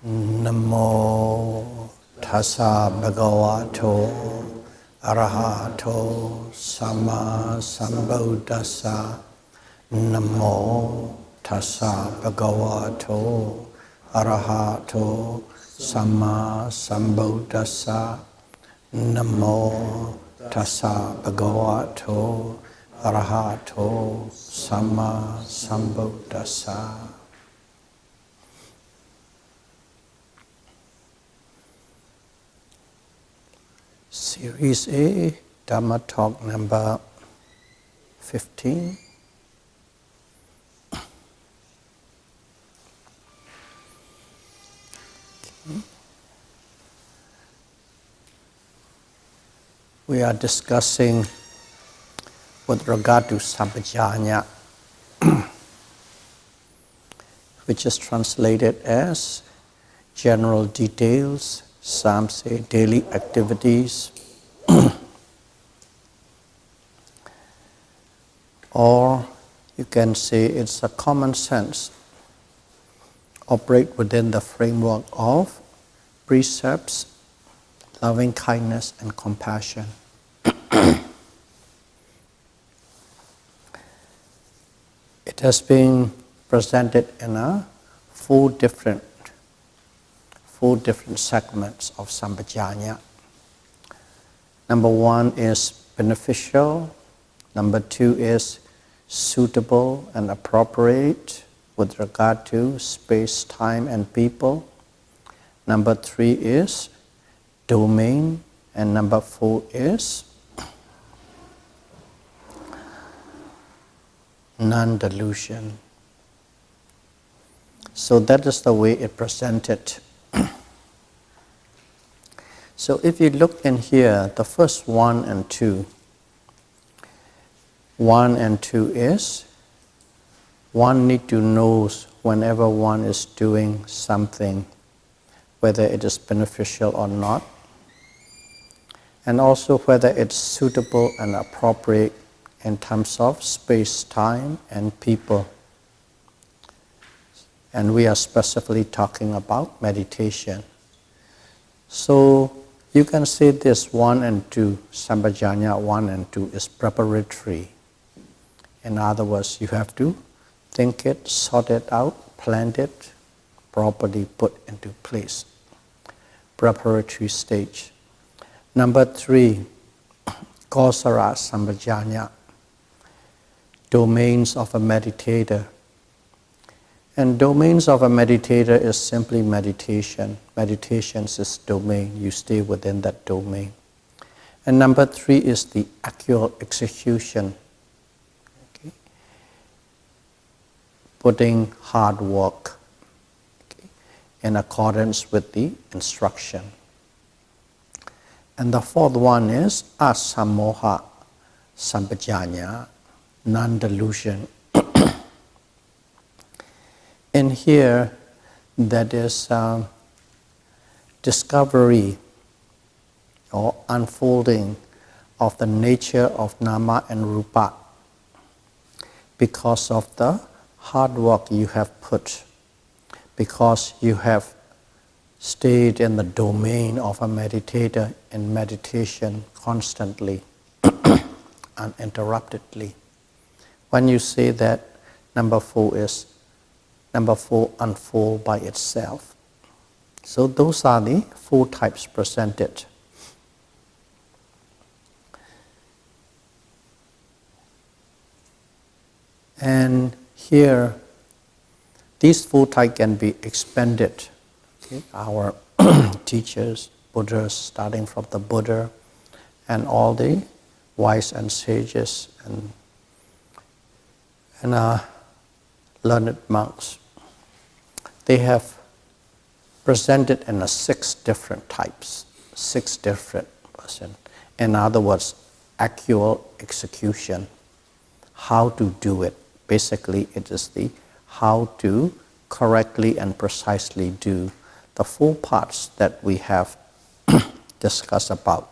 Namo tassa bhagavato arahato sama sambuddhassa. Namo tassa bhagavato arahato sama sambuddhassa. Namo tassa bhagavato arahato sama sambuddhassa. Series A, Dhamma talk number 15. We are discussing with regard to sampajanya, which is translated as general details. Some say daily activities, or you can say it's a common sense, operate within the framework of precepts, loving kindness and compassion. It has been presented in four different segments of sampajanya. Number one is beneficial. Number two is suitable and appropriate with regard to space, time, and people. Number three is domain. And number four is non-delusion. So that is the way it presented. So if you look in here, the first 1 and 2. 1 and 2 is one need to know whenever one is doing something, whether it is beneficial or not, and also whether it's suitable and appropriate in terms of space, time, and people. And we are specifically talking about meditation. So you can say this 1 and 2, sampajanya 1 and 2 is preparatory. In other words, you have to think it, sort it out, plan it, properly put into place. Preparatory stage. Number 3, kosara sampajanya, domains of a meditator. And domains of a meditator is simply meditation. Meditation is domain. You stay within that domain. And number 3 is the actual execution. Okay. Putting hard work, okay, in accordance with the instruction. And the fourth one is asammoha sampajanya, non-delusion. In here, that is discovery or unfolding of the nature of nama and rupa because of the hard work you have put, because you have stayed in the domain of a meditator in meditation constantly, uninterruptedly. When you say that, number 4 unfold by itself. So those are the 4 types presented. And here, these 4 types can be expanded. Okay? Our teachers, Buddhas, starting from the Buddha, and all the wise and sages and learned monks, they have presented in 6 different types, 6 different persons. In other words, actual execution, how to do it. Basically, it is the how to correctly and precisely do the 4 parts that we have discussed about.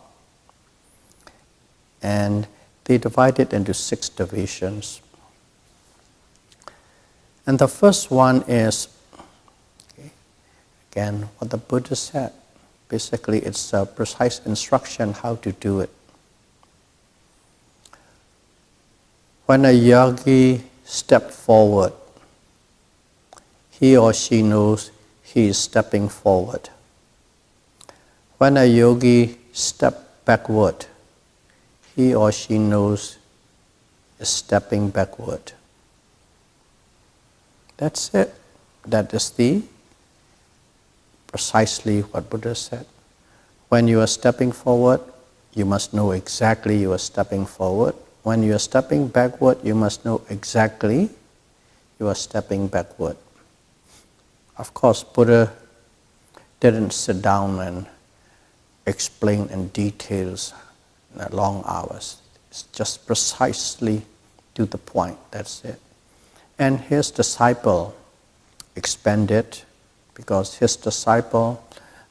And they divide it into 6 divisions. And the first one is Again, what the Buddha said, basically it's a precise instruction how to do it. When a yogi steps forward, he or she knows he is stepping forward. When a yogi steps backward, he or she knows is stepping backward. That's it. That is precisely what Buddha said. When you are stepping forward, you must know exactly you are stepping forward. When you are stepping backward, you must know exactly you are stepping backward. Of course, Buddha didn't sit down and explain in details in long hours. It's just precisely to the point, that's it. And his disciple expanded, because his disciple,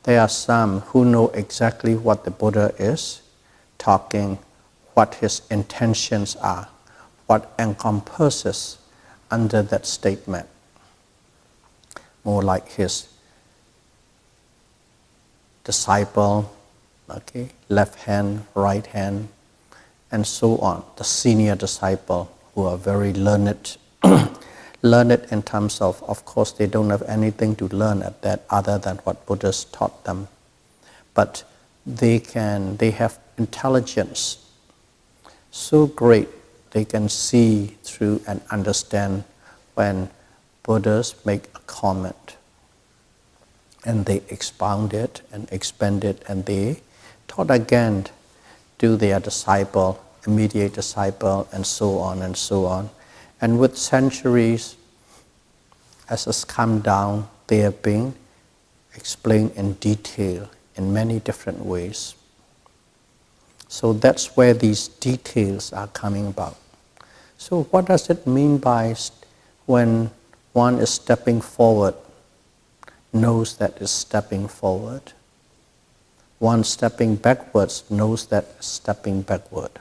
there are some who know exactly what the Buddha is talking, what his intentions are, what encompasses under that statement. More like his disciple, okay, left hand, right hand, and so on. The senior disciple who are very learned, learned in terms of course, they don't have anything to learn at that other than what Buddha's taught them. But they have intelligence so great, they can see through and understand when Buddhas make a comment. And they expound it and expand it, and they taught again to their disciple, immediate disciple, and so on and so on. And with centuries, as it's come down, they have been explained in detail in many different ways. So that's where these details are coming about. So what does it mean by when one is stepping forward, knows that is stepping forward? One stepping backwards knows that is stepping backward.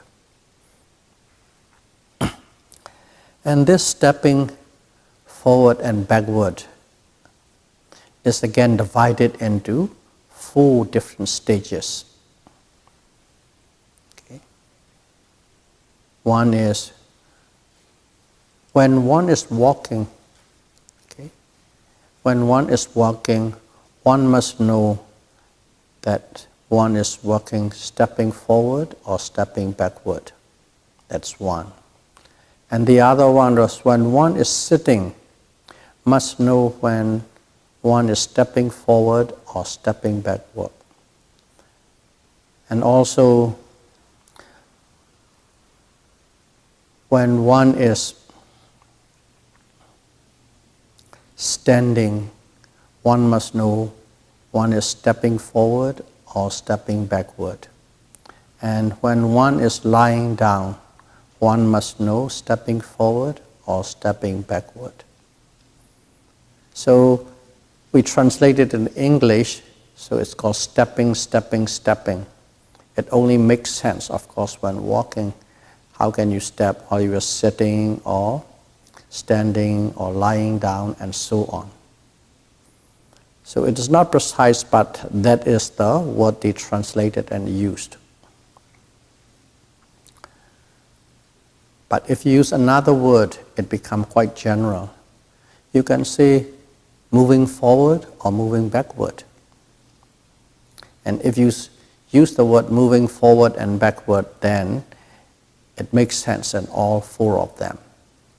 And this stepping forward and backward is again divided into 4 different stages. Okay. One is when one is walking. Okay. When one is walking, one must know that one is walking, stepping forward or stepping backward. That's one. And the other one is when one is sitting, must know when one is stepping forward or stepping backward. And also, when one is standing, one must know one is stepping forward or stepping backward. And when one is lying down, one must know stepping forward or stepping backward. So we translate it in English, so it's called stepping, stepping, stepping. It only makes sense, of course, when walking. How can you step while you are sitting or standing or lying down and so on? So it is not precise, but that is the word they translated and used. But if you use another word, it becomes quite general. You can say moving forward or moving backward. And if you use the word moving forward and backward, then it makes sense in all 4 of them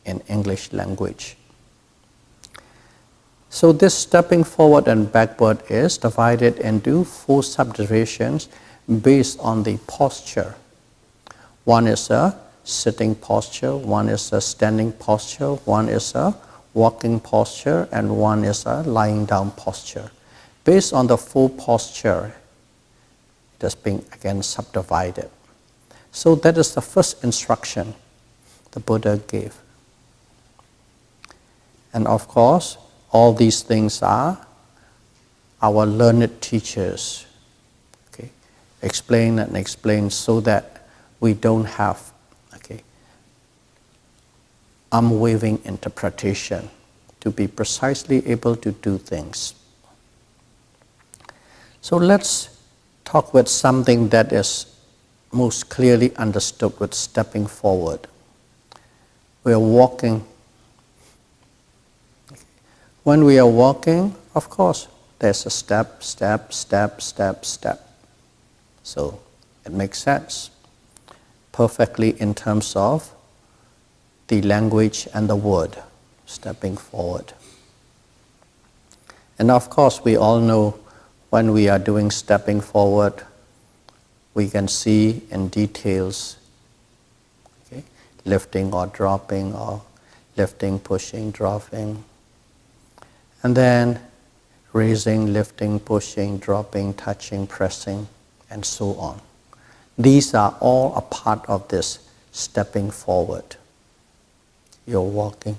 in English language. So this stepping forward and backward is divided into 4 subdivisions based on the posture. One is a sitting posture, one is a standing posture, one is a walking posture, and one is a lying down posture. Based on the 4 posture, it has been again subdivided. So that is the first instruction the Buddha gave. And of course, all these things are our learned teachers, okay, explain and explain so that we don't have unwavering interpretation, to be precisely able to do things. So let's talk with something that is most clearly understood with stepping forward. We are walking. When we are walking, of course, there's a step, step, step, step, step. So it makes sense perfectly in terms of the language and the word, stepping forward. And of course, we all know when we are doing stepping forward, we can see in details, okay, lifting or dropping, or lifting, pushing, dropping. And then raising, lifting, pushing, dropping, touching, pressing, and so on. These are all a part of this stepping forward. You're walking.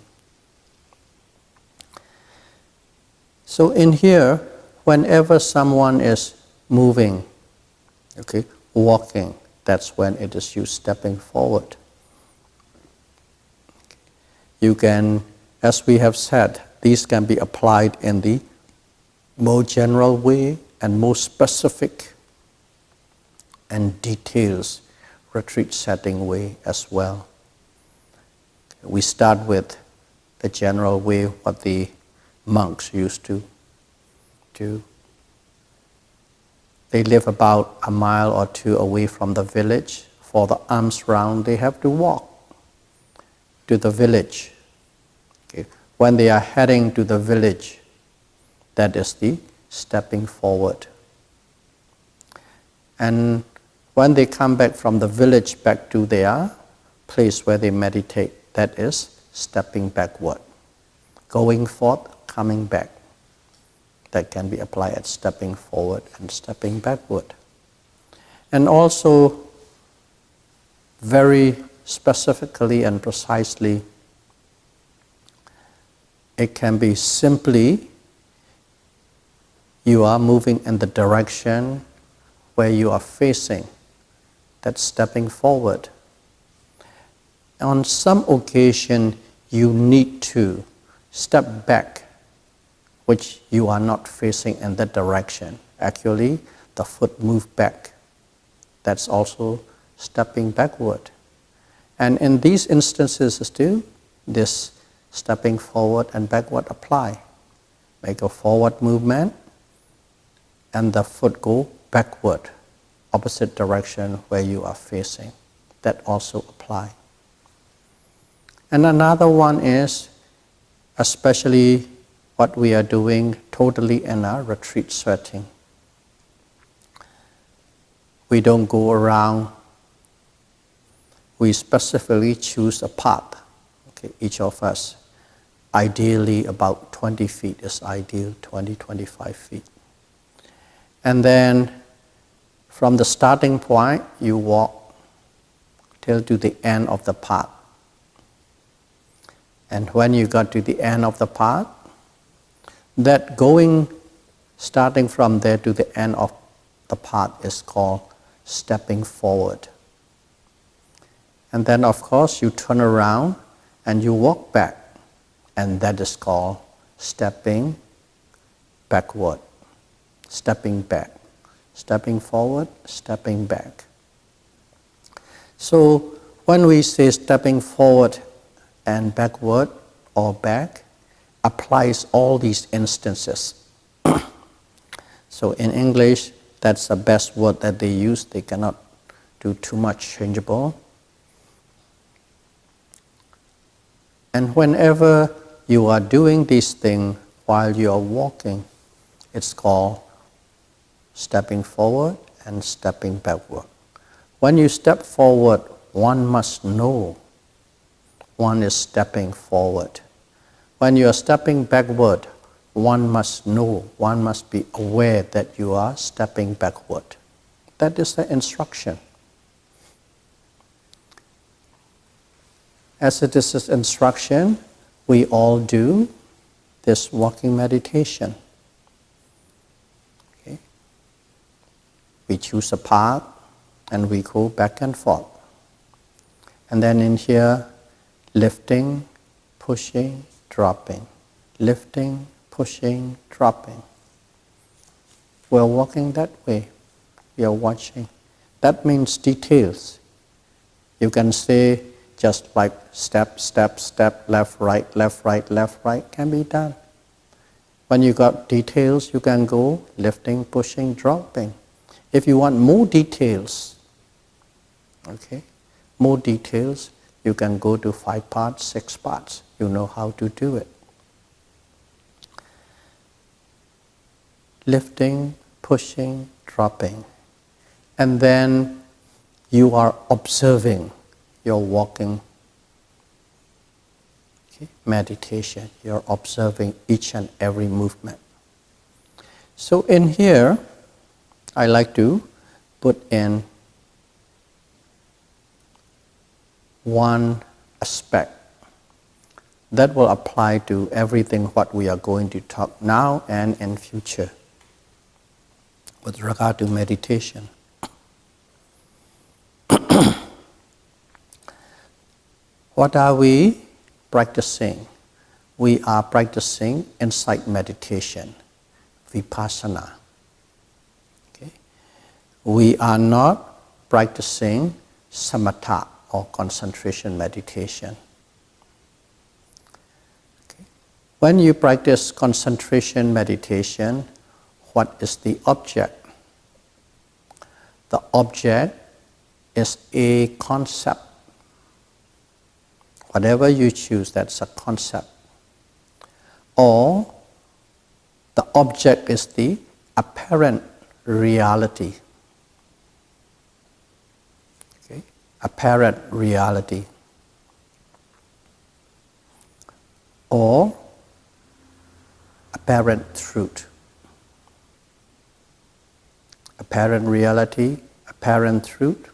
So in here, whenever someone is moving, okay, walking, that's when it is used stepping forward. You can, as we have said, these can be applied in the more general way and more specific and details retreat setting way as well. We start with the general way, what the monks used to do. They live about a mile or two away from the village. For the alms round, they have to walk to the village. Okay. When they are heading to the village, that is the stepping forward. And when they come back from the village back to their place where they meditate, that is stepping backward. Going forth, coming back. That can be applied as stepping forward and stepping backward. And also, very specifically and precisely, it can be simply you are moving in the direction where you are facing. That's stepping forward. On some occasion, you need to step back, which you are not facing in that direction. Actually, the foot moved back. That's also stepping backward. And in these instances still, this stepping forward and backward apply. Make a forward movement, and the foot go backward, opposite direction where you are facing. That also apply. And another one is, especially what we are doing totally in a retreat setting. We don't go around. We specifically choose a path. Okay, each of us. Ideally about 20 feet is ideal, 20, 25 feet. And then from the starting point, you walk till to the end of the path. And when you got to the end of the path, that going, starting from there to the end of the path is called stepping forward. And then of course you turn around and you walk back, and that is called stepping backward. Stepping back. Stepping forward, stepping back. So when we say stepping forward and backward or back, applies all these instances. So in English, that's the best word that they use. They cannot do too much changeable. And whenever you are doing this thing while you are walking, it's called stepping forward and stepping backward. When you step forward, one must know one is stepping forward. When you are stepping backward, one must know, one must be aware that you are stepping backward. That is the instruction. As it is this instruction, we all do this walking meditation. Okay? We choose a path and we go back and forth. And then in here, lifting, pushing, dropping. Lifting, pushing, dropping. We're walking that way. We are watching. That means details. You can say just like step, step, step, left, right, left, right, left, right can be done. When you got details, you can go lifting, pushing, dropping. If you want more details, okay, more details, you can go to 5 parts, 6 parts. You know how to do it. Lifting, pushing, dropping. And then you are observing your walking, okay, meditation. You're observing each and every movement. So in here, I like to put in one aspect that will apply to everything what we are going to talk now and in future with regard to meditation. What are we practicing? We are practicing insight meditation, Vipassana. Okay? We are not practicing samatha or concentration meditation. Okay? When you practice concentration meditation, what is the object? The object is a concept. Whatever you choose, that's a concept. Or the object is the apparent reality. Okay? Apparent reality. Or apparent truth. Apparent reality, apparent truth.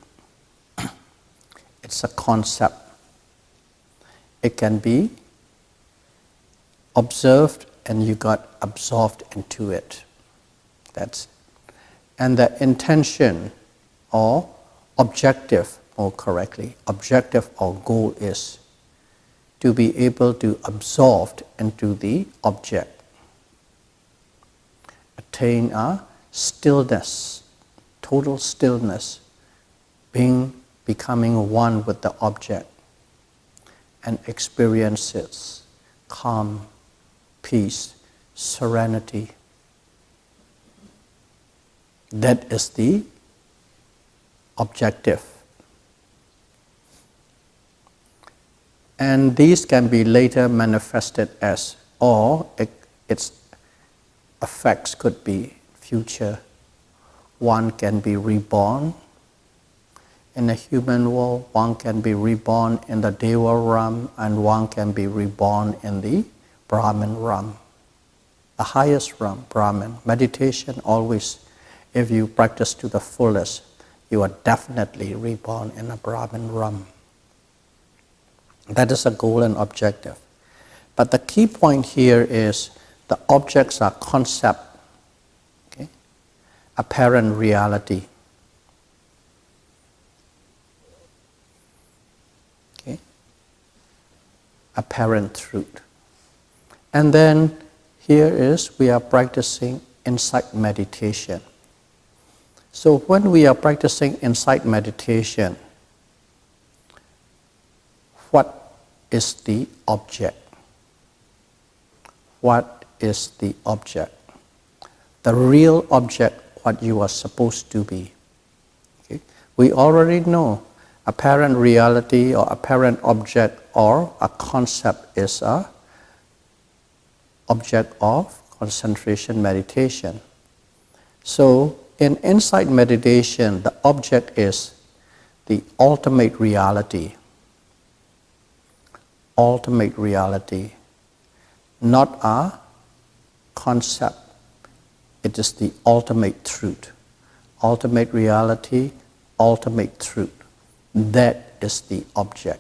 It's a concept. It can be observed and you got absorbed into it. That's it. And the intention or objective, more correctly, objective or goal is to be able to absorb into the object. Attain a stillness, total stillness, becoming one with the object. And experiences calm, peace, serenity. That is the objective. And these can be later manifested as, or its effects could be future. One can be reborn in the human world, one can be reborn in the Deva realm, and one can be reborn in the Brahman realm. The highest realm, Brahman. Meditation always, if you practice to the fullest, you are definitely reborn in a Brahman realm. That is a goal and objective. But the key point here is the objects are concept, okay? Apparent reality. Apparent truth. And then here is we are practicing insight meditation. So when we are practicing insight meditation, what is the object? What is the object? The real object, what you are supposed to be. Okay? We already know apparent reality or apparent object or a concept is a object of concentration meditation. So in insight meditation, the object is the ultimate reality. Ultimate reality, not a concept. It is the ultimate truth. Ultimate reality, ultimate truth. That is the object.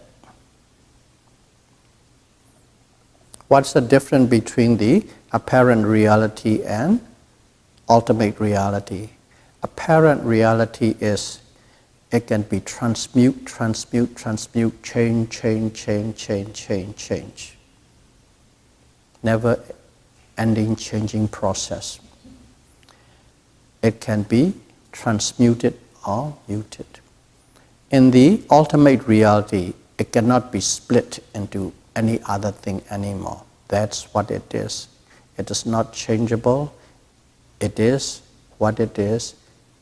What's the difference between the apparent reality and ultimate reality? Apparent reality is it can be transmute, change. Never ending changing process. it can be transmuted or muted. In the ultimate reality, it cannot be split into any other thing anymore. That's what it is. It is not changeable. It is what it is.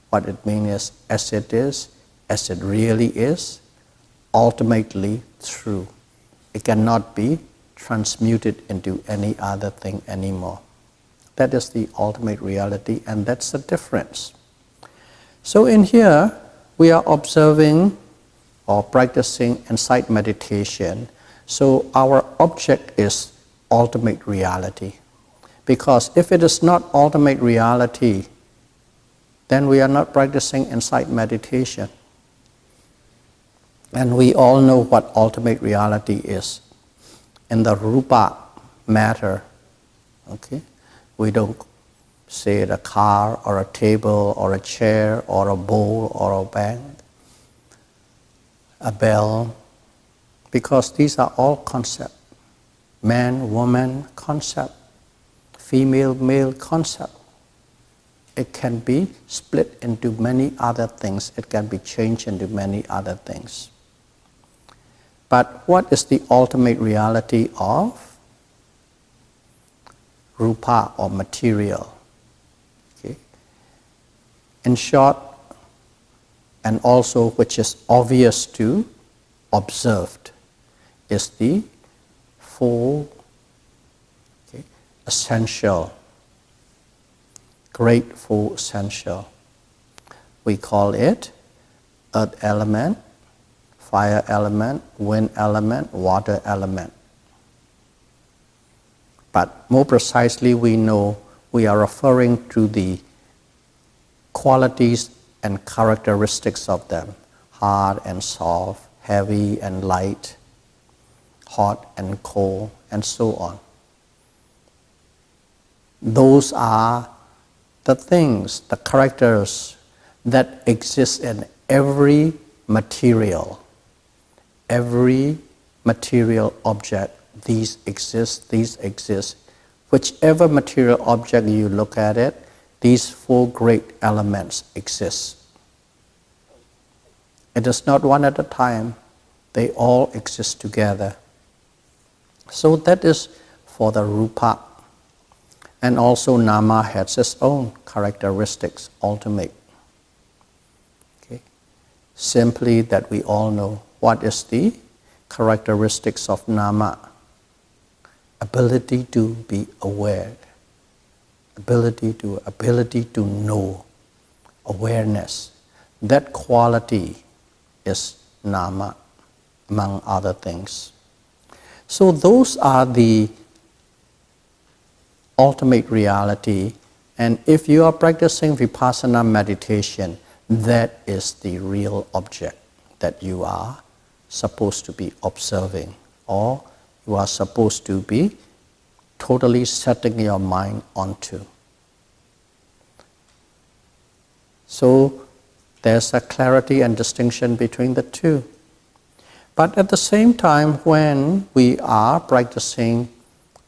What it means is, as it really is, ultimately true. It cannot be transmuted into any other thing anymore. That is the ultimate reality, and that's the difference. So in here, we are observing or practicing insight meditation. So our object is ultimate reality. Because if it is not ultimate reality, then we are not practicing insight meditation. And we all know what ultimate reality is. In the rupa matter, okay? We don't say a car or a table or a chair or a bowl or a bag, a bell, because these are all concepts. Man, woman concept, female, male concept. It can be split into many other things. It can be changed into many other things. But what is the ultimate reality of rupa or material? Okay. In short, and also which is obvious to observed, is the full, okay, essential, great full essential. We call it earth element, fire element, wind element, water element. But more precisely, we know we are referring to the qualities and characteristics of them: hard and soft, heavy and light, hot and cold, and so on. Those are the things, the characters that exist in every material object. These exist. Whichever material object you look at it, these four great elements exist. It is not one at a time. They all exist together. So that is for the rupa. And also nama has its own characteristics, ultimate. Okay. Simply that we all know what is the characteristics of nama. Ability to be aware, ability to know, awareness. That quality is nama, among other things. So those are the ultimate reality, and if you are practicing Vipassana meditation, that is the real object that you are supposed to be observing, or you are supposed to be totally setting your mind onto. So there's a clarity and distinction between the two. But at the same time, when we are practicing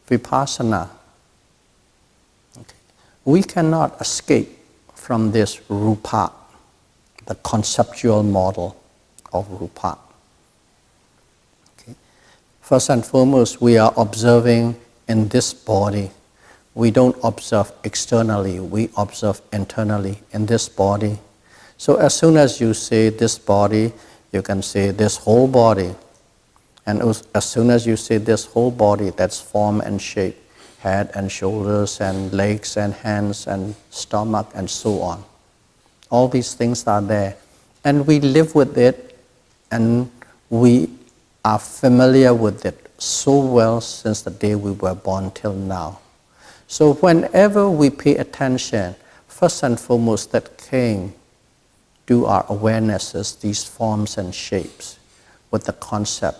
Vipassana, okay, we cannot escape from this rupa, the conceptual model of rupa. First and foremost, we are observing in this body. We don't observe externally, we observe internally in this body. So as soon as you say this body, you can say this whole body. And as soon as you say this whole body, that's form and shape, head and shoulders and legs and hands and stomach and so on. All these things are there. And we live with it, and we are familiar with it so well since the day we were born till now. So whenever we pay attention, first and foremost that came to our awarenesses, these forms and shapes, with the concept,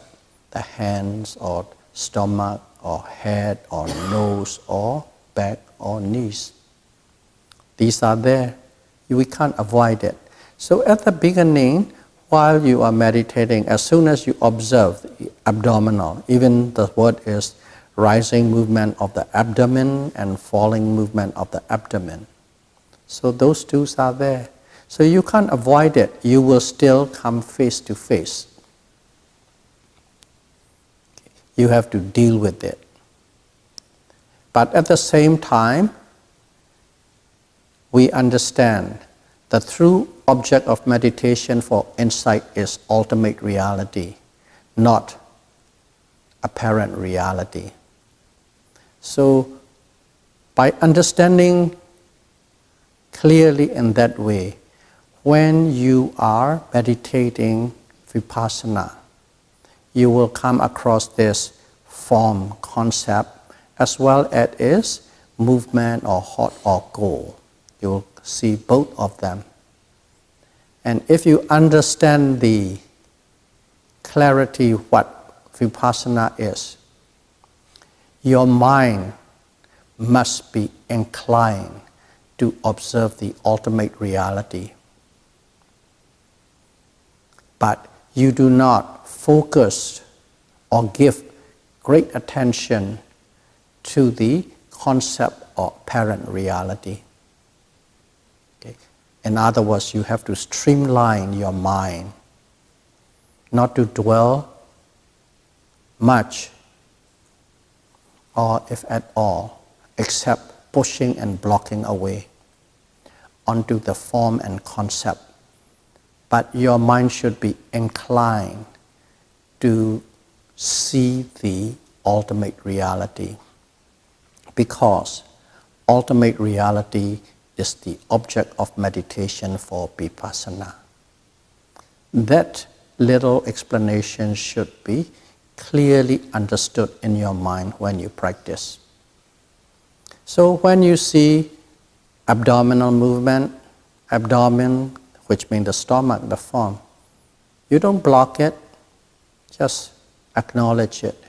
the hands or stomach or head or nose or back or knees. These are there. We can't avoid it. So at the beginning, while you are meditating, as soon as you observe the abdominal, even the word is rising movement of the abdomen and falling movement of the abdomen. So those two are there. So you can't avoid it. You will still come face to face. You have to deal with it. But at the same time, we understand the true object of meditation for insight is ultimate reality, not apparent reality. So, by understanding clearly in that way, when you are meditating Vipassana, you will come across this form concept as well as its movement or hot or cold. You will see both of them. And if you understand the clarity what Vipassana is, your mind must be inclined to observe the ultimate reality. But you do not focus or give great attention to the concept of apparent reality. Okay. In other words, you have to streamline your mind, not to dwell much, or if at all, except pushing and blocking away onto the form and concept. But your mind should be inclined to see the ultimate reality, because ultimate reality is the object of meditation for Vipassana. That little explanation should be clearly understood in your mind when you practice. So when you see abdominal movement, abdomen, which means the stomach, the form, you don't block it, just acknowledge it.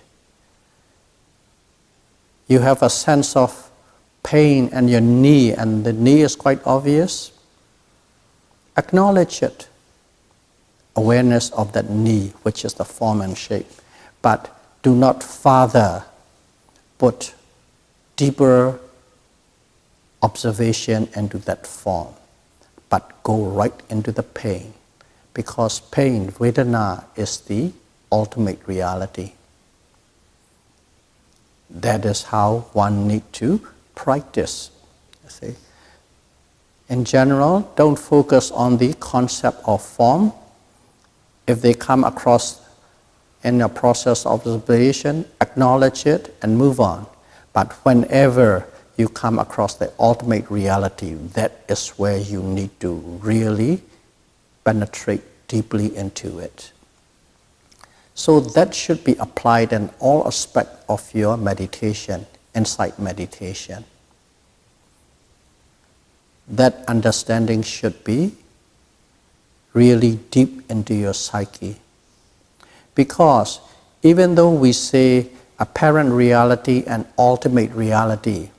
You have a sense of pain in your knee, and the knee is quite obvious. Acknowledge it. Awareness of that knee, which is the form and shape. But do not further put deeper observation into that form, but go right into the pain, because pain, Vedana, is the ultimate reality. That is how one needs to practice. You see. In general, don't focus on the concept of form. If they come across in a process of observation, acknowledge it and move on. But whenever you come across the ultimate reality, that is where you need to really penetrate deeply into it. So that should be applied in all aspects of your meditation, insight meditation. That understanding should be really deep into your psyche. Because even though we say apparent reality and ultimate reality,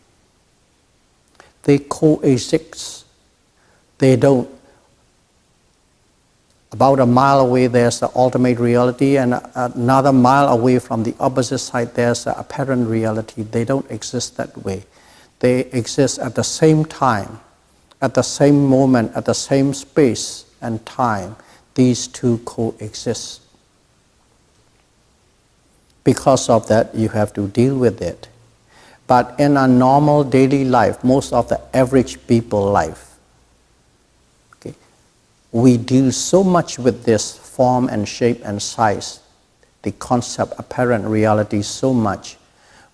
they coexist. They don't. About a mile away there's the ultimate reality, and another mile away from the opposite side there's the apparent reality. They don't exist that way. They exist at the same time, at the same moment, at the same space and time. These two coexist. Because of that, you have to deal with it. But in a normal daily life, most of the average people life, we deal so much with this form and shape and size, the concept, apparent reality so much,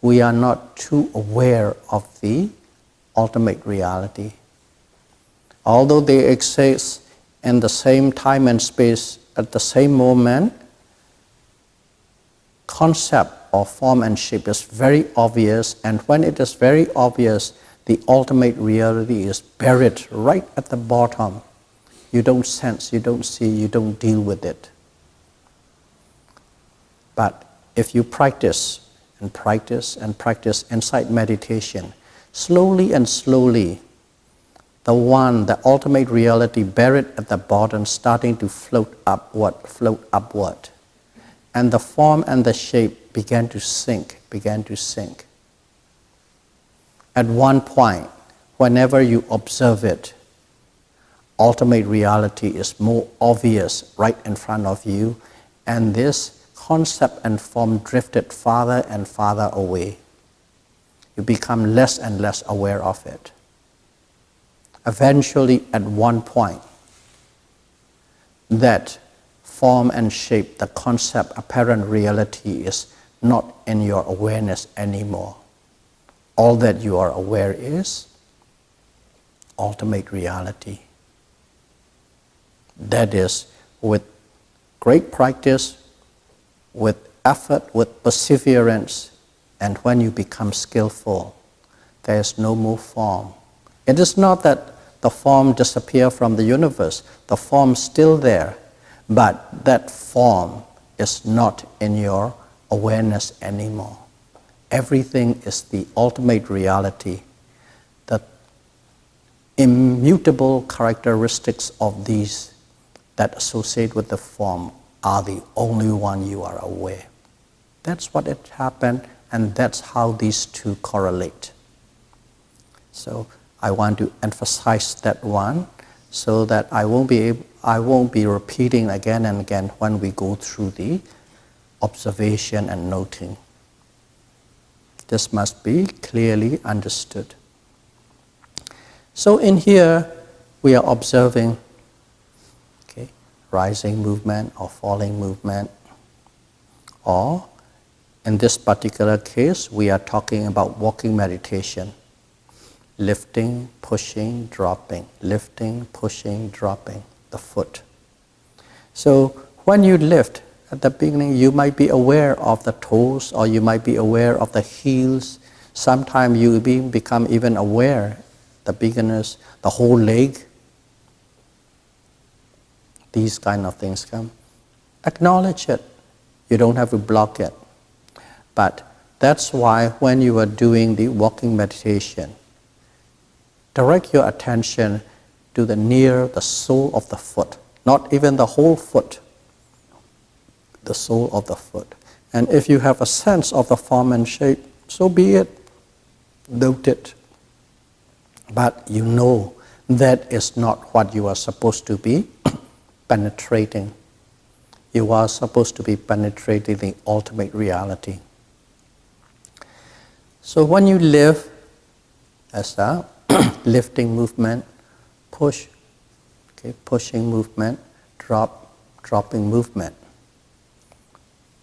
we are not too aware of the ultimate reality. Although they exist in the same time and space at the same moment, concept of form and shape is very obvious, and when it is very obvious, the ultimate reality is buried right at the bottom. You don't sense, you don't see, you don't deal with it. But if you practice and practice and practice insight meditation, slowly and slowly, the ultimate reality buried at the bottom, starting to float upward. And the form and the shape began to sink. At one point, whenever you observe it, ultimate reality is more obvious right in front of you, and this concept and form drifted farther and farther away. You become less and less aware of it. Eventually, at one point, that form and shape, the concept, apparent reality is not in your awareness anymore. All that you are aware is ultimate reality. That is, with great practice, with effort, with perseverance, and when you become skillful, there is no more form. It is not that the form disappears from the universe. The form is still there, but that form is not in your awareness anymore. Everything is the ultimate reality. The immutable characteristics of these that associate with the form are the only one you are aware. That's what it happened, and that's how these two correlate. So I want to emphasize that one so that I won't be repeating again and again when we go through the observation and noting. This must be clearly understood. So in here, we are observing rising movement or falling movement, or in this particular case, we are talking about walking meditation. Lifting, pushing, dropping, lifting, pushing, dropping the foot. So when you lift, at the beginning you might be aware of the toes, or you might be aware of the heels. Sometimes you become even aware, the beginners, the whole leg. These kind of things come. Acknowledge it. You don't have to block it. But that's why when you are doing the walking meditation, direct your attention to the sole of the foot, not even the whole foot, the sole of the foot. And if you have a sense of the form and shape, so be it. Note it. But you know that is not what you are supposed to be penetrating. You are supposed to be penetrating the ultimate reality. So when you live as a lifting movement, push, pushing movement, drop, dropping movement.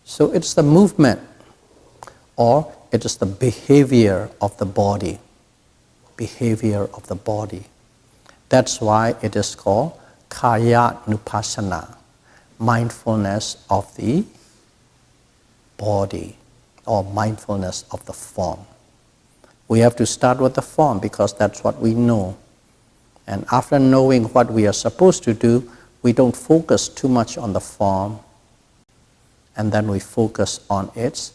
So it's the movement, or it is the behavior of the body. Behavior of the body. That's why it is called Kaya Nupassana, mindfulness of the body, or mindfulness of the form. We have to start with the form because that's what we know. And after knowing what we are supposed to do, we don't focus too much on the form, and then we focus on its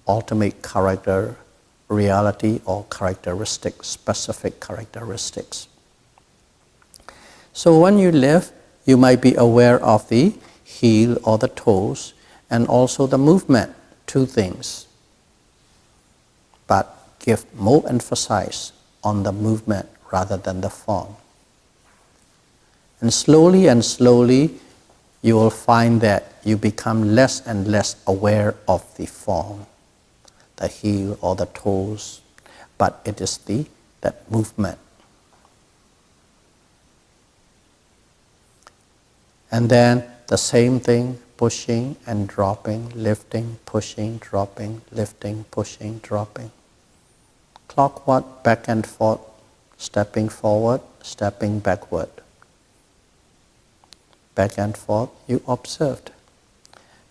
ultimate character, reality, or characteristics, specific characteristics. So when you lift, you might be aware of the heel or the toes, and also the movement, two things. But give more emphasis on the movement rather than the form. And slowly, you will find that you become less and less aware of the form, the heel or the toes, but it is that movement. And then the same thing, pushing and dropping, lifting, pushing, dropping, lifting, pushing, dropping. Clockwise, back and forth, stepping forward, stepping backward. Back and forth, you observed.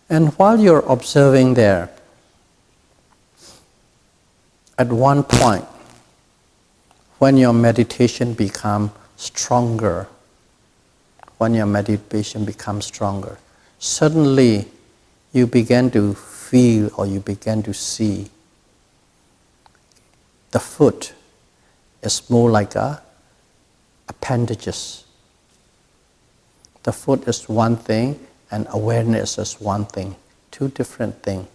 And while you're observing there, at one point, when your meditation becomes stronger, suddenly you begin to feel, or you begin to see the foot is more like appendages. The foot is one thing and awareness is one thing, two different things.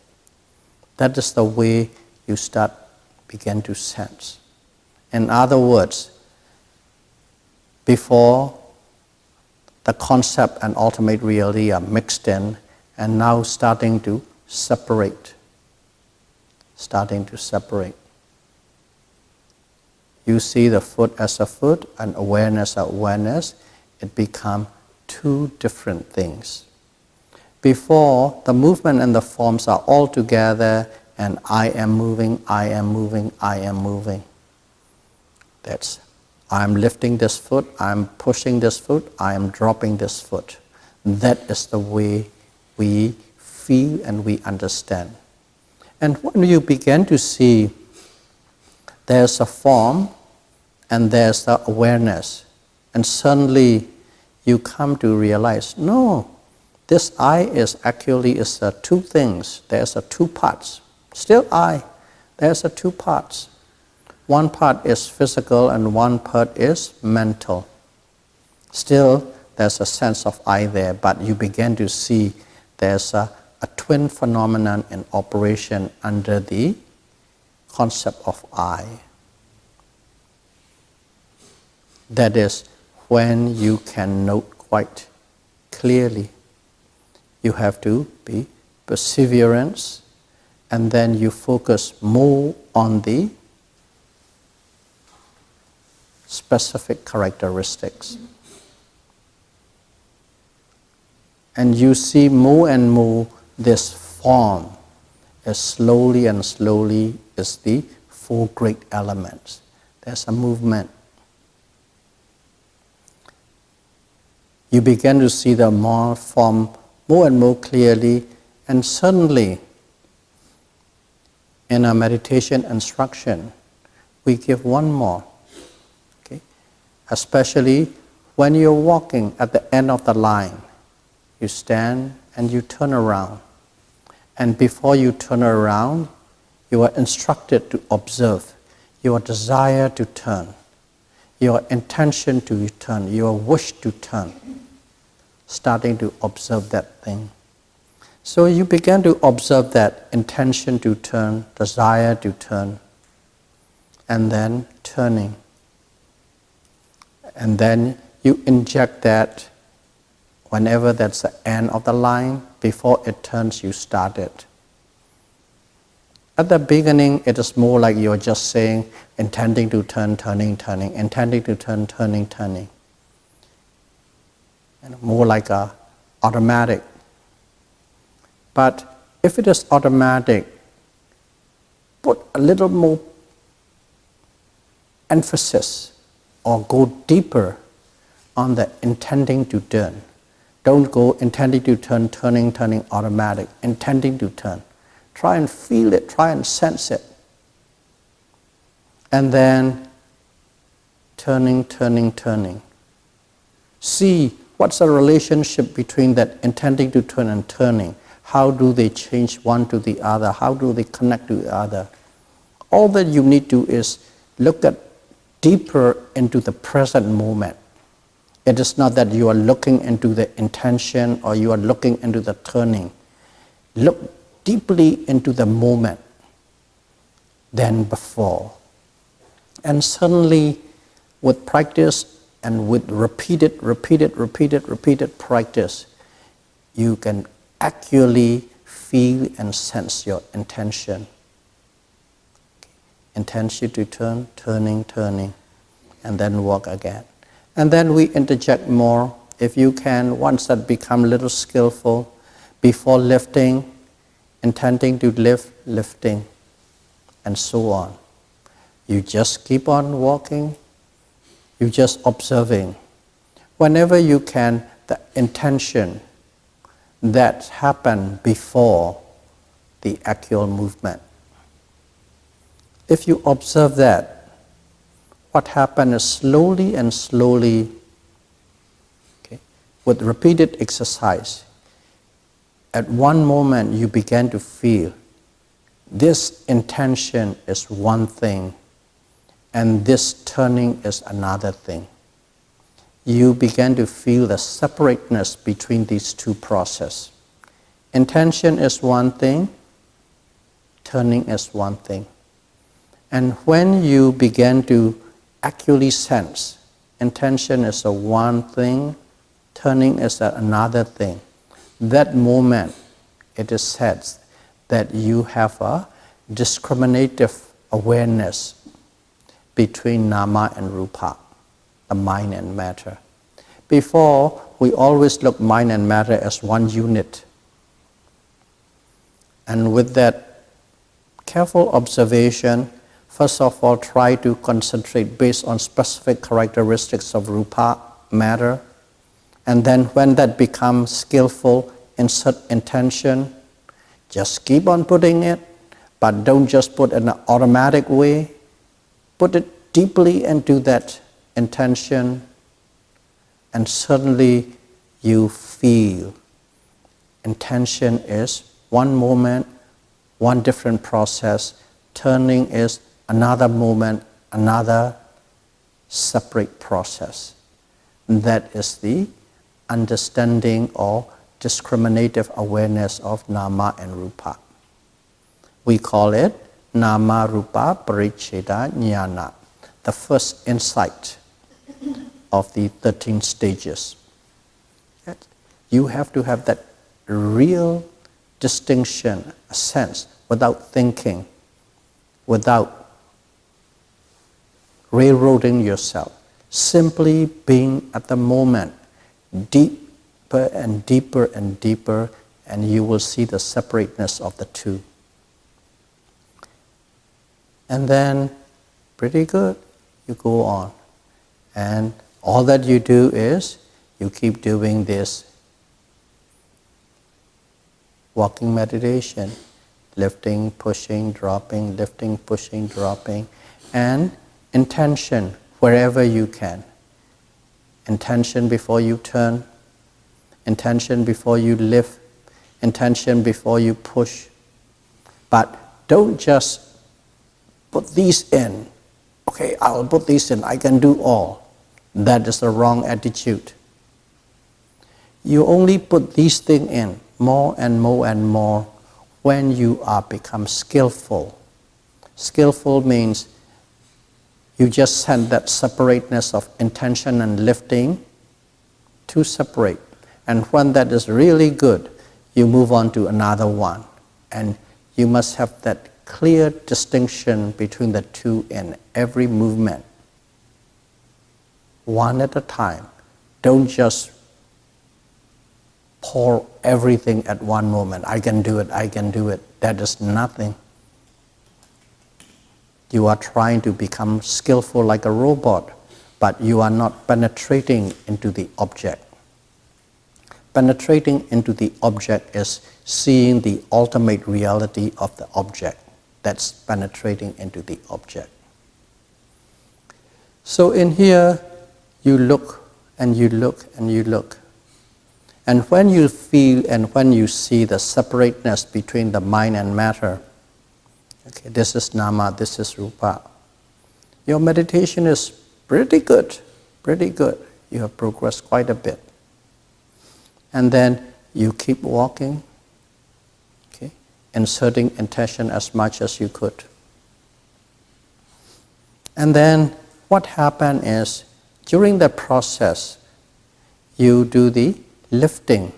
That is the way you begin to sense. In other words, before the concept and ultimate reality are mixed in and now starting to separate. You see the foot as a foot and awareness as awareness. It becomes two different things. Before, the movement and the forms are all together and I am moving, I am moving, I am moving. That's, I'm lifting this foot, I'm pushing this foot, I am dropping this foot. That is the way we feel and we understand. And when you begin to see there's a form and there's the awareness, and suddenly you come to realize, no, this I is actually two things. There's two parts. Still I. There's two parts. One part is physical and one part is mental. Still, there's a sense of I there, but you begin to see there's a twin phenomenon in operation under the concept of I. That is when you can note quite clearly. You have to be perseverance, and then you focus more on the specific characteristics. And you see more and more this form as slowly and slowly is the four great elements. There's a movement. You begin to see the form more and more clearly, and suddenly in our meditation instruction we give one more. Okay? Especially when you're walking at the end of the line, you stand and you turn around. And before you turn around, you are instructed to observe your desire to turn, your intention to turn, your wish to turn. Starting to observe that thing. So you begin to observe that intention to turn, desire to turn, and then turning. And then you inject that whenever that's the end of the line, before it turns, you start it. At the beginning, it is more like you're just saying, intending to turn, turning, turning, intending to turn, turning, turning. And more like a automatic. But if it is automatic, put a little more emphasis or go deeper on the intending to turn. Don't go intending to turn, turning, turning, automatic, intending to turn. Try and feel it, try and sense it. And then turning, turning, turning. See what's the relationship between that intending to turn and turning. How do they change one to the other? How do they connect to the other? All that you need to is look at deeper into the present moment. It is not that you are looking into the intention or you are looking into the turning. Look deeply into the moment than before. And suddenly, with practice and with repeated practice, you can accurately feel and sense your intention. Intention to turn, turning, turning, and then walk again. And then we interject more. If you can, once that become a little skillful, before lifting, intending to lift, lifting, and so on. You just keep on walking, you just observing. Whenever you can, the intention that happened before the actual movement. If you observe that, what happened is slowly and slowly, okay, with repeated exercise, at one moment you begin to feel this intention is one thing and this turning is another thing. You begin to feel the separateness between these two processes. Intention is one thing, turning is one thing. And when you begin to accurately sense intention is a one thing, Turning is another thing. That moment, it is said that you have a discriminative awareness between nama and rupa, the mind and matter. Before, we always look mind and matter as one unit. And with that careful observation, first of all, try to concentrate based on specific characteristics of rupa, matter. And then when that becomes skillful, insert intention. Just keep on putting it, but don't just put in an automatic way. Put it deeply into that intention, and suddenly you feel intention is one moment, one different process. Turning is another moment, another separate process. And that is the understanding or discriminative awareness of nama and rupa. We call it nama rupa paricheda jnana, the first insight of the 13 stages. You have to have that real distinction, a sense, without thinking, without railroading yourself, simply being at the moment, deeper and deeper and deeper, and you will see the separateness of the two. And then, pretty good, you go on. And all that you do is, you keep doing this walking meditation, lifting, pushing, dropping, lifting, pushing, dropping, and intention wherever you can. Intention before you turn, intention before you lift, intention before you push. But don't just put these in. Okay, I'll put these in, I can do all. That is the wrong attitude. You only put these things in more and more and more when you are become skillful. Skillful means you just send that separateness of intention and lifting to separate. And when that is really good, you move on to another one. And you must have that clear distinction between the two in every movement. One at a time. Don't just pour everything at one moment. I can do it, I can do it. That is nothing. You are trying to become skillful like a robot, but you are not penetrating into the object. Penetrating into the object is seeing the ultimate reality of the object. That's penetrating into the object. So in here, you look and you look and you look. And when you feel and when you see the separateness between the mind and matter, okay, this is nama, this is rupa, your meditation is pretty good, pretty good. You have progressed quite a bit. And then you keep walking, okay, inserting intention as much as you could. And then what happened is, during the process, you do the lifting.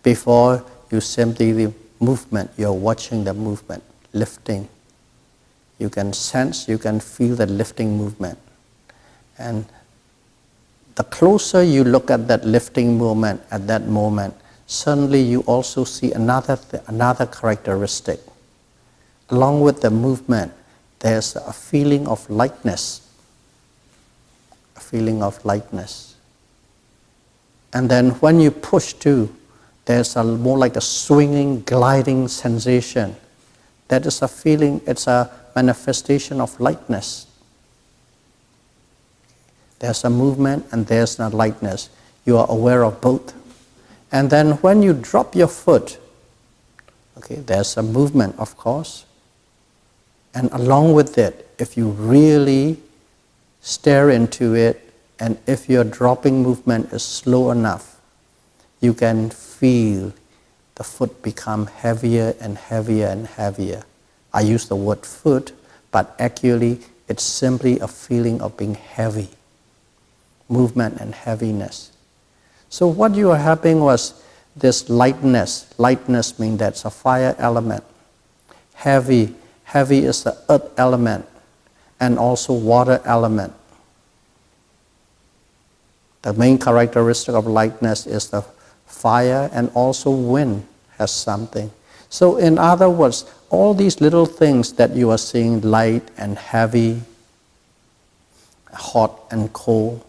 Before you simply the movement, you're watching the movement, lifting. You can sense, you can feel the lifting movement. And the closer you look at that lifting movement at that moment, suddenly you also see another characteristic. Along with the movement, there's a feeling of lightness. A feeling of lightness. And then when you push too, there's a more like a swinging, gliding sensation. That is a feeling, it's a manifestation of lightness. There's a movement and there's a lightness. You are aware of both. And then when you drop your foot, okay, there's a movement, of course. And along with it, if you really stare into it, and if your dropping movement is slow enough, you can feel the foot become heavier and heavier and heavier. I use the word foot, but actually it's simply a feeling of being heavy. Movement and heaviness. So what you are having was this lightness. Lightness means that's a fire element. Heavy is the earth element and also water element. The main characteristic of lightness is the fire, and also wind has something. So in other words, all these little things that you are seeing, light and heavy, hot and cold,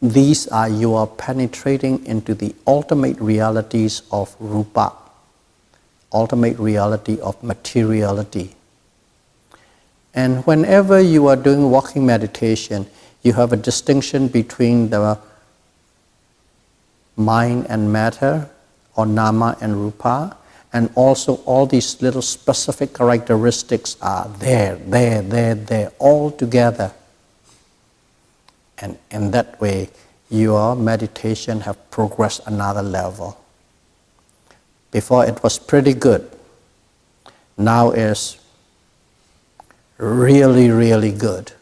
these are you are penetrating into the ultimate realities of rupa, ultimate reality of materiality. And whenever you are doing walking meditation, you have a distinction between the mind and matter, or nama and rupa, and also all these little specific characteristics are there, all together. And in that way, your meditation have progressed another level. Before it was pretty good. Now is really, really good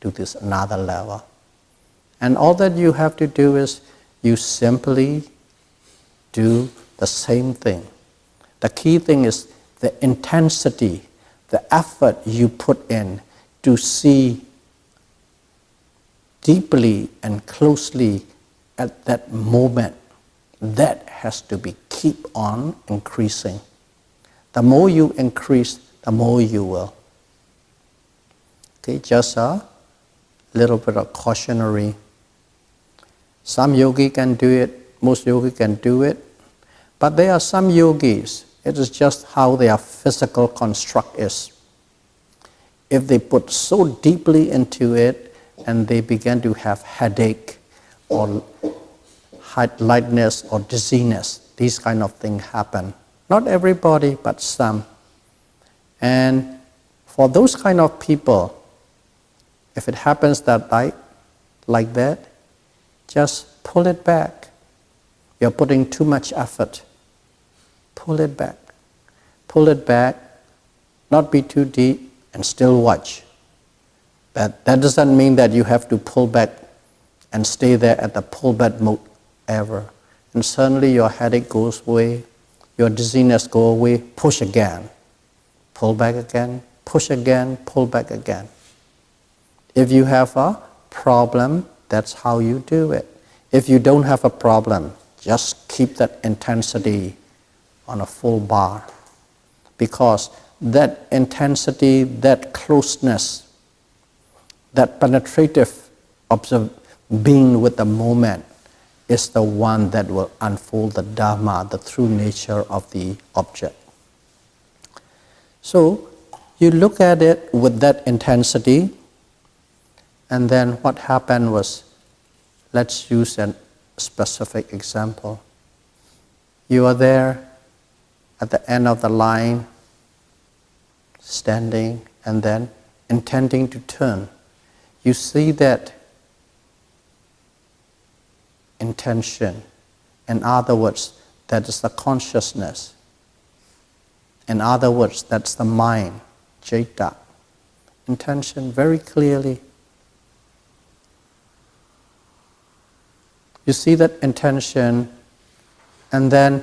to this another level. And all that you have to do is you simply do the same thing. The key thing is the intensity, the effort you put in to see deeply and closely at that moment. That has to be keep on increasing. The more you increase, the more you will. Okay, just a little bit of cautionary. Some yogi can do it, most yogi can do it, but there are some yogis, it is just how their physical construct is. If they put so deeply into it and they begin to have headache or lightness or dizziness, these kind of things happen. Not everybody, but some. And for those kind of people, if it happens that like that, just pull it back. You're putting too much effort. Pull it back. Pull it back, not be too deep, and still watch. But that doesn't mean that you have to pull back and stay there at the pull back mode ever. And suddenly your headache goes away, your dizziness goes away, push again. Pull back again, push again, pull back again. If you have a problem, that's how you do it. If you don't have a problem, just keep that intensity on a full bar. Because that intensity, that closeness, that penetrative being with the moment is the one that will unfold the Dhamma, the true nature of the object. So you look at it with that intensity, and then what happened was, let's use a specific example. You are there at the end of the line, standing, and then intending to turn. You see that intention. In other words, that is the consciousness. In other words, that's the mind, citta. Intention very clearly. You see that intention, and then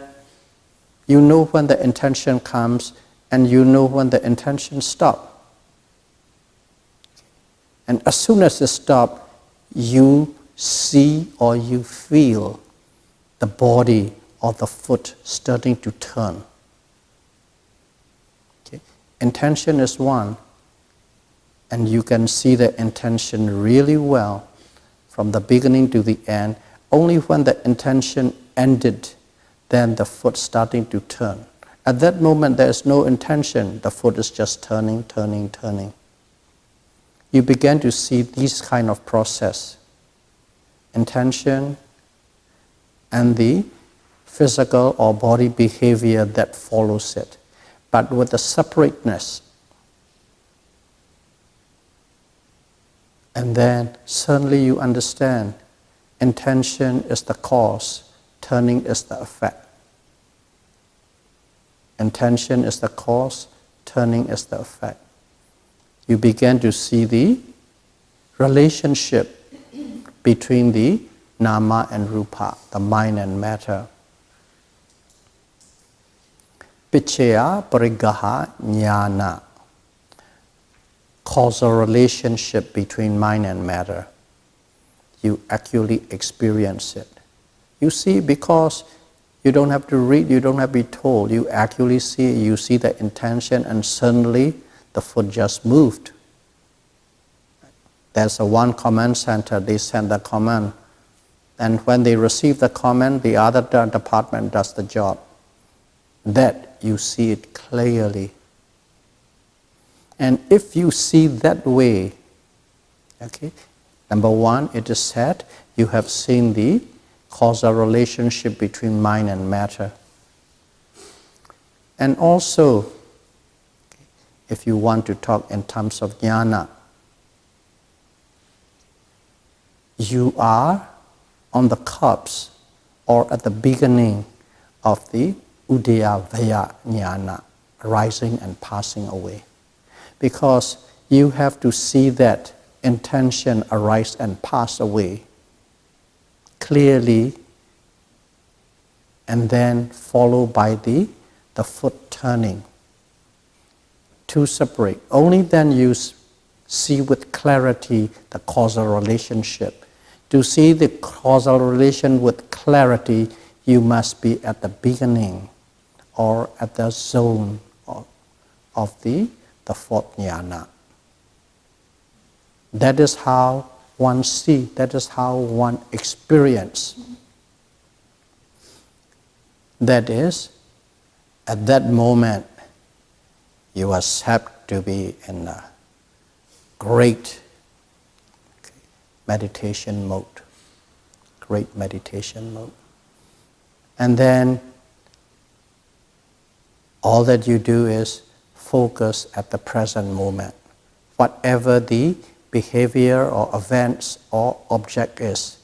you know when the intention comes, and you know when the intention stops. And as soon as it stops, you see or you feel the body or the foot starting to turn. Okay. Intention is one, and you can see the intention really well from the beginning to the end. Only when the intention ended, then the foot starting to turn. At that moment, there is no intention. The foot is just turning, turning, turning. You begin to see this kind of process. Intention and the physical or body behavior that follows it, but with a separateness. And then suddenly you understand, intention is the cause, turning is the effect. Intention is the cause, turning is the effect. You begin to see the relationship between the nama and rupa, the mind and matter. Pichaya parigaha jnana, causal relationship between mind and matter. You actually experience it. You see, because you don't have to read, you don't have to be told, you actually see, you see the intention, and suddenly the foot just moved. There's a one command center, they send the command, and when they receive the command, the other department does the job. That you see it clearly. And if you see that way, okay, number one, it is said, you have seen the causal relationship between mind and matter. And also, if you want to talk in terms of jnana, you are on the cusp or at the beginning of the udayavaya jnana, rising and passing away. Because you have to see that intention arise and pass away clearly, and then followed by the foot turning. Two separate. Only then you see with clarity the causal relationship. To see the causal relation with clarity, you must be at the beginning or at the zone of the fourth jnana. That is how one sees, that is how one experiences. That is, at that moment, you accept to be in a great meditation mode. Great meditation mode. And then all that you do is focus at the present moment. Whatever the behavior or events or object is,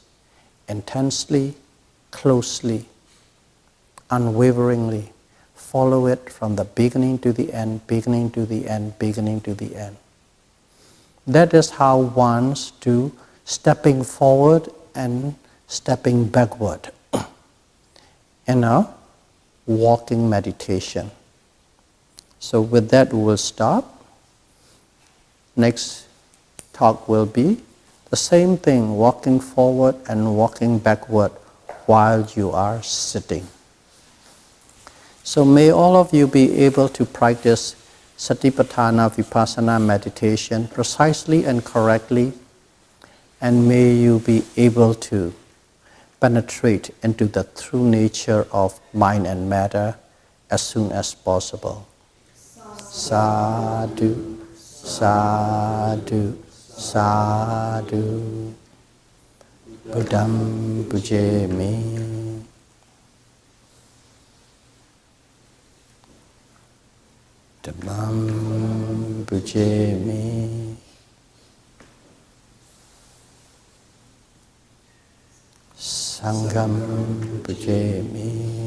intensely, closely, unwaveringly, follow it from the beginning to the end, beginning to the end, beginning to the end. That is how one's to stepping forward and stepping backward in a walking meditation. So with that we will stop. Next talk will be the same thing, walking forward and walking backward while you are sitting. So may all of you be able to practice Satipatthana Vipassana meditation precisely and correctly, and may you be able to penetrate into the true nature of mind and matter as soon as possible. Sadhu, sadhu, sadhu. Buddham pujemi. Dhammam pujemi. Sangham pujemi.